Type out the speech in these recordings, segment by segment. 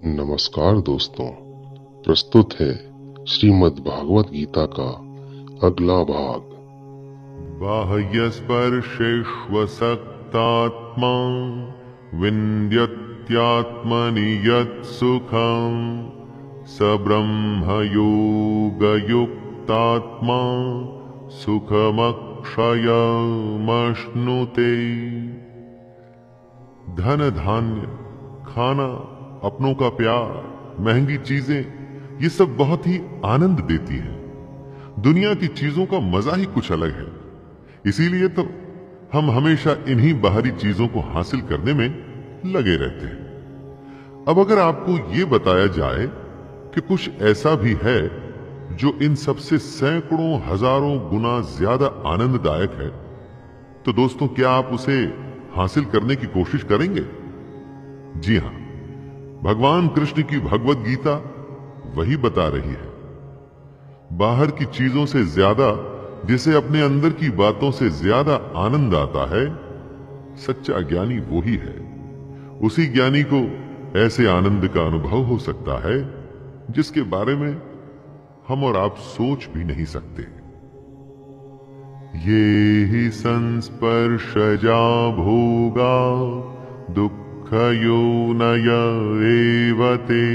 नमस्कार दोस्तों, प्रस्तुत है श्रीमद् भागवत गीता का अगला भाग। बाह्यस्पर्शेष्वसक्तात्मा विन्द्यत्यात्मनि यत्सुखं स ब्रह्मयोगयुक्तात्मा सुखमक्षयमश्नुते। धन धान्य, खाना, अपनों का प्यार, महंगी चीजें, ये सब बहुत ही आनंद देती हैं। दुनिया की चीजों का मजा ही कुछ अलग है। इसीलिए तो हम हमेशा इन्हीं बाहरी चीजों को हासिल करने में लगे रहते हैं। अब अगर आपको ये बताया जाए कि कुछ ऐसा भी है जो इन सबसे सैकड़ों हजारों गुना ज्यादा आनंददायक है, तो दोस्तों क्या आप उसे हासिल करने की कोशिश करेंगे? जी हां, भगवान कृष्ण की भगवत गीता वही बता रही है। बाहर की चीजों से ज्यादा, जिसे अपने अंदर की बातों से ज्यादा आनंद आता है, सच्चा ज्ञानी वो ही है। उसी ज्ञानी को ऐसे आनंद का अनुभव हो सकता है जिसके बारे में हम और आप सोच भी नहीं सकते। ये ही संस्पर्शजा भोगा दुःखयोनय एव ते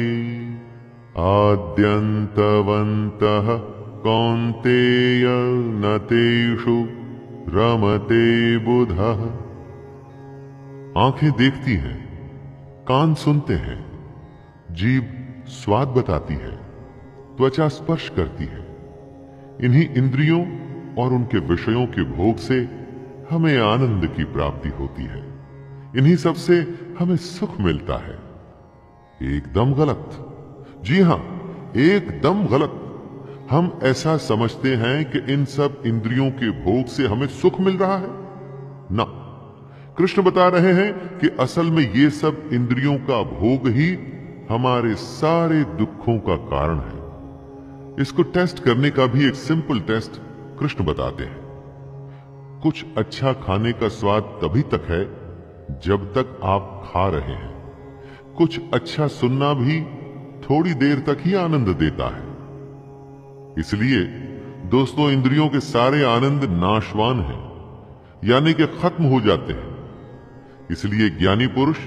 आद्यन्तवन्तः कौन्तेय न तेषु रमते बुधः। आंखें देखती हैं, कान सुनते हैं, जीभ स्वाद बताती है, त्वचा स्पर्श करती है। इन्हीं इंद्रियों और उनके विषयों के भोग से हमें आनंद की प्राप्ति होती है। इन्हीं सब से हमें सुख मिलता है। एकदम गलत, जी हां, एकदम गलत। हम ऐसा समझते हैं कि इन सब इंद्रियों के भोग से हमें सुख मिल रहा है। ना, कृष्ण बता रहे हैं कि असल में ये सब इंद्रियों का भोग ही हमारे सारे दुखों का कारण है। इसको टेस्ट करने का भी एक सिंपल टेस्ट कृष्ण बताते हैं। कुछ अच्छा खाने का स्वाद तभी तक है जब तक आप खा रहे हैं। कुछ अच्छा सुनना भी थोड़ी देर तक ही आनंद देता है। इसलिए दोस्तों, इंद्रियों के सारे आनंद नाशवान हैं, यानी कि खत्म हो जाते हैं। इसलिए ज्ञानी पुरुष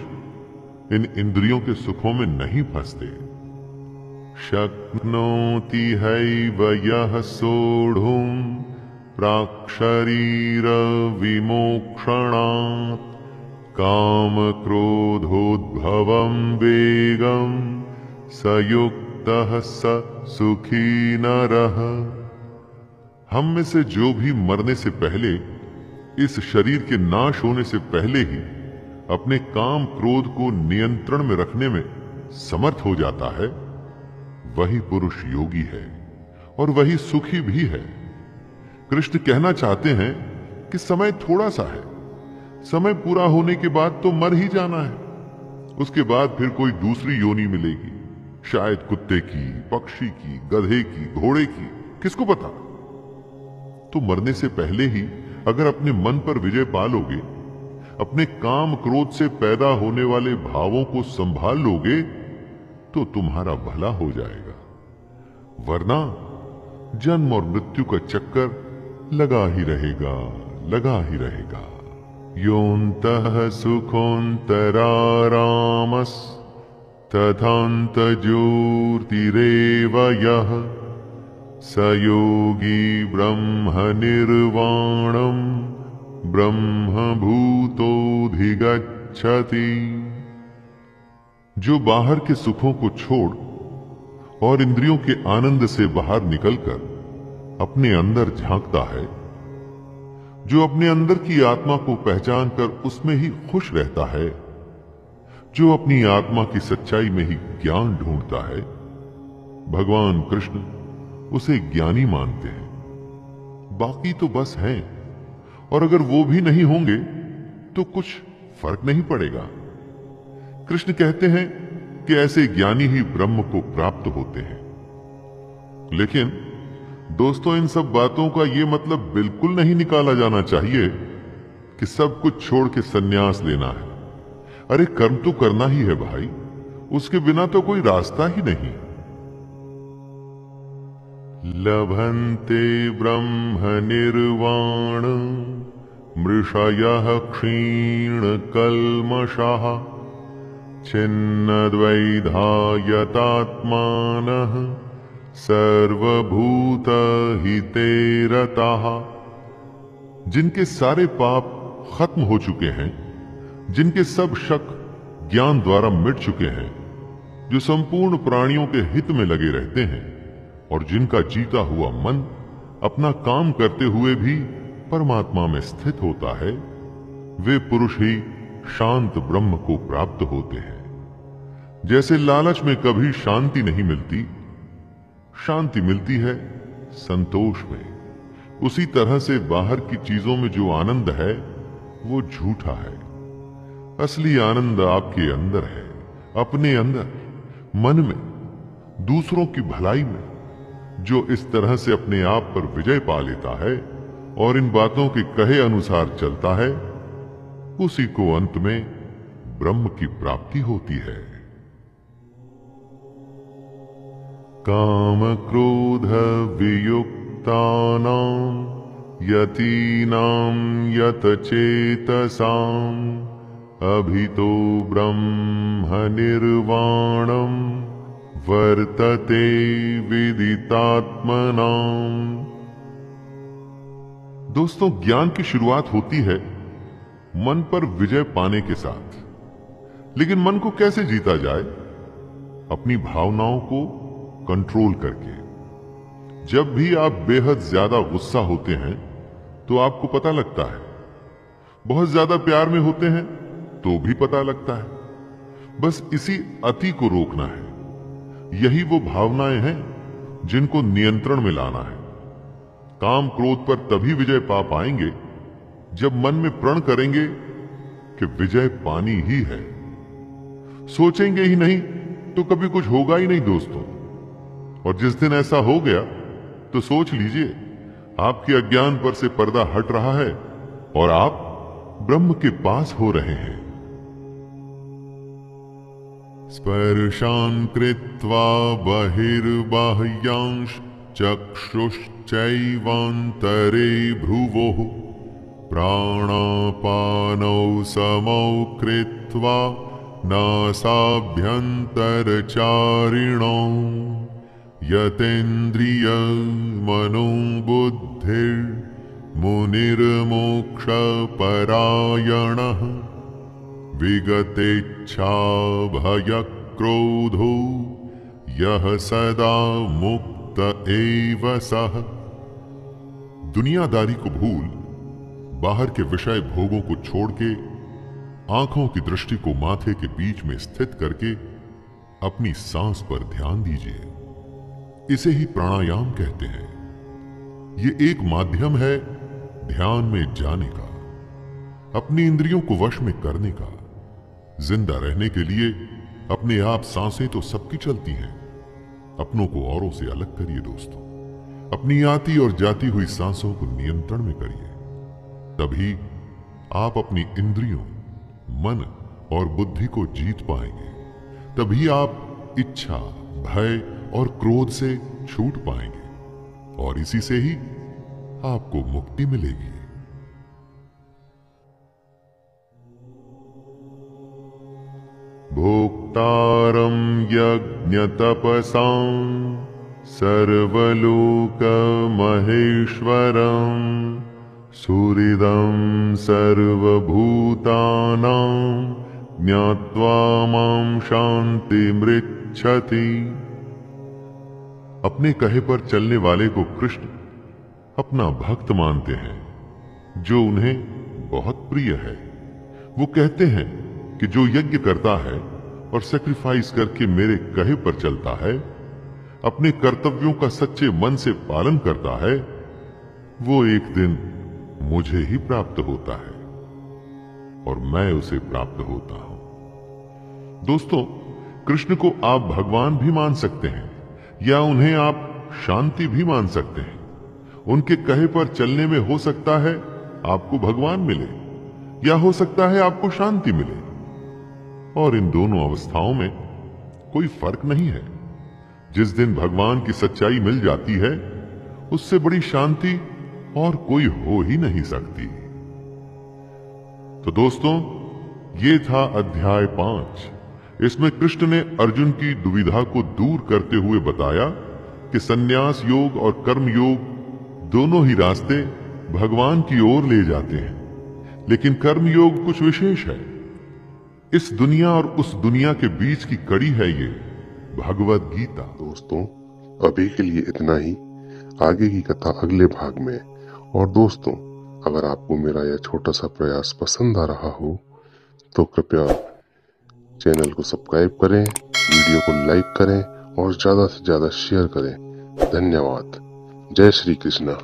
इन इंद्रियों के सुखों में नहीं फंसते। शक्नोति हैव यः सोढुं प्राक्शरीर विमोक्षणात् काम क्रोधोद्भवं वेगं स युक्तः स सुखी नरः। हम में से जो भी मरने से पहले, इस शरीर के नाश होने से पहले ही अपने काम क्रोध को नियंत्रण में रखने में समर्थ हो जाता है, वही पुरुष योगी है और वही सुखी भी है। कृष्ण कहना चाहते हैं कि समय थोड़ा सा है। समय पूरा होने के बाद तो मर ही जाना है। उसके बाद फिर कोई दूसरी योनि मिलेगी, शायद कुत्ते की, पक्षी की, गधे की, घोड़े की, किसको पता। तो मरने से पहले ही अगर अपने मन पर विजय पा लोगे, अपने काम क्रोध से पैदा होने वाले भावों को संभाल लोगे, तो तुम्हारा भला हो जाएगा। वरना जन्म और मृत्यु का चक्कर लगा ही रहेगा, लगा ही रहेगा। योऽन्तः सुखोऽन्तरारामस् तथान्तर्ज्योतिरेव यः स योगी ब्रह्मनिर्वाणं ब्रह्मभूतोऽधिगच्छति। जो बाहर के सुखों को छोड़ और इंद्रियों के आनंद से बाहर निकलकर अपने अंदर झांकता है, जो अपने अंदर की आत्मा को पहचान कर उसमें ही खुश रहता है, जो अपनी आत्मा की सच्चाई में ही ज्ञान ढूंढता है, भगवान कृष्ण उसे ज्ञानी मानते हैं। बाकी तो बस हैं, और अगर वो भी नहीं होंगे तो कुछ फर्क नहीं पड़ेगा। कृष्ण कहते हैं कि ऐसे ज्ञानी ही ब्रह्म को प्राप्त होते हैं। लेकिन दोस्तों, इन सब बातों का ये मतलब बिल्कुल नहीं निकाला जाना चाहिए कि सब कुछ छोड़ के सन्यास लेना है। अरे कर्म तो करना ही है भाई, उसके बिना तो कोई रास्ता ही नहीं। लभन्ते ब्रह्म निर्वाण मृषयः क्षीण कल्मषः छिन्नद्वैधायतात्मानः सर्वभूत हिते रताः। जिनके सारे पाप खत्म हो चुके हैं, जिनके सब शक ज्ञान द्वारा मिट चुके हैं, जो संपूर्ण प्राणियों के हित में लगे रहते हैं और जिनका जीता हुआ मन अपना काम करते हुए भी परमात्मा में स्थित होता है, वे पुरुष ही शांत ब्रह्म को प्राप्त होते हैं। जैसे लालच में कभी शांति नहीं मिलती, शांति मिलती है संतोष में, उसी तरह से बाहर की चीजों में जो आनंद है वो झूठा है। असली आनंद आपके अंदर है, अपने अंदर, मन में, दूसरों की भलाई में। जो इस तरह से अपने आप पर विजय पा लेता है और इन बातों के कहे अनुसार चलता है, उसी को अंत में ब्रह्म की प्राप्ति होती है। काम क्रोध वियुक्तानां यतीनां यतचेतसां अभितो ब्रह्म निर्वाणं वर्तते विदितात्मनां। दोस्तों, ज्ञान की शुरुआत होती है मन पर विजय पाने के साथ। लेकिन मन को कैसे जीता जाए? अपनी भावनाओं को कंट्रोल करके। जब भी आप बेहद ज्यादा गुस्सा होते हैं तो आपको पता लगता है, बहुत ज्यादा प्यार में होते हैं तो भी पता लगता है। बस इसी अति को रोकना है। यही वो भावनाएं हैं जिनको नियंत्रण में लाना है। काम क्रोध पर तभी विजय पा पाएंगे जब मन में प्रण करेंगे कि विजय पानी ही है। सोचेंगे ही नहीं तो कभी कुछ होगा ही नहीं दोस्तों। और जिस दिन ऐसा हो गया तो सोच लीजिए, आपके अज्ञान पर से पर्दा हट रहा है और आप ब्रह्म के पास हो रहे हैं। स्पर्शान् कृत्वा बहिर्बाह्यांश चक्षुश्चैवान्तरे भ्रुवोः प्राणापानौ समौ कृत्वा नासाभ्यन्तरचारिणौ यतेन्द्रियमनोबुद्धिर्मुनिर्मोक्षपरायणः विगतेच्छा भयक्रोधो यह सदा मुक्त एव सः। दुनियादारी को भूल बाहर के विषय भोगों को छोड़ के आंखों की दृष्टि को माथे के बीच में स्थित करके अपनी सांस पर ध्यान दीजिए। इसे ही प्राणायाम कहते हैं। ये एक माध्यम है ध्यान में जाने का, अपनी इंद्रियों को वश में करने का। जिंदा रहने के लिए अपने आप सांसें तो सबकी चलती हैं। अपनों को औरों से अलग करिए दोस्तों। अपनी आती और जाती हुई सांसों को नियंत्रण में करिए। तभी आप अपनी इंद्रियों, मन और बुद्धि को जीत पाएंगे। तभी आप इच्छा, भय और क्रोध से छूट पाएंगे और इसी से ही आपको मुक्ति मिलेगी। भोक्तारं यज्ञतपसां सर्वलोकमहेश्वरं सुहृदं सर्वभूतानां ज्ञात्वा मां शान्तिमृच्छति। अपने कहे पर चलने वाले को कृष्ण अपना भक्त मानते हैं, जो उन्हें बहुत प्रिय है। वो कहते हैं कि जो यज्ञ करता है और सैक्रिफाइस करके मेरे कहे पर चलता है, अपने कर्तव्यों का सच्चे मन से पालन करता है, वो एक दिन मुझे ही प्राप्त होता है और मैं उसे प्राप्त होता हूं। दोस्तों, कृष्ण को आप भगवान भी मान सकते हैं या उन्हें आप शांति भी मान सकते हैं। उनके कहे पर चलने में हो सकता है आपको भगवान मिले या हो सकता है आपको शांति मिले। और इन दोनों अवस्थाओं में कोई फर्क नहीं है। जिस दिन भगवान की सच्चाई मिल जाती है, उससे बड़ी शांति और कोई हो ही नहीं सकती। तो दोस्तों, ये था अध्याय 5। इसमें कृष्ण ने अर्जुन की दुविधा को दूर करते हुए बताया कि संन्यास योग और कर्म योग दोनों ही रास्ते भगवान की ओर ले जाते हैं, लेकिन कर्म योग कुछ विशेष है। इस दुनिया और उस दुनिया के बीच की कड़ी है ये भगवत गीता। दोस्तों, अभी के लिए इतना ही। आगे की कथा अगले भाग में। और दोस्तों, अगर आपको मेरा यह छोटा सा प्रयास पसंद आ रहा हो तो कृपया चैनल को सब्सक्राइब करें, वीडियो को लाइक करें और ज्यादा से ज्यादा शेयर करें। धन्यवाद। जय श्री कृष्ण।